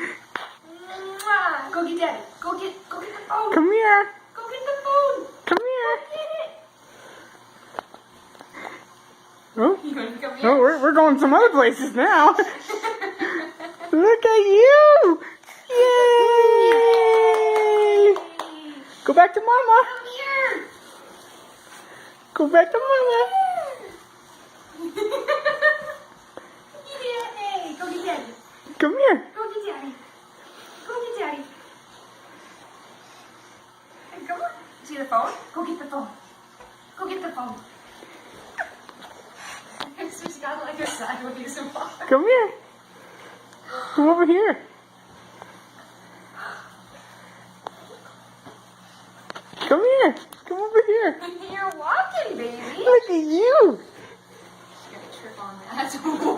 Mwah. Go get Daddy. Go get the phone. Come here. Go get the phone. Come here. Get it. Oh, You want to come oh here? we're going some other places now. Look at you. Yay. Go back to Mama. Come here. Go back to Mama. Yay. Go get Daddy. Come here. Go get Daddy. Go get Daddy. Hey, come on. See the phone? Go get the phone. Go get the phone. She's got like a sideways walk. Come here. Come over here. Come here. Come over here. You're walking, baby. Look at you. She's gonna trip on that.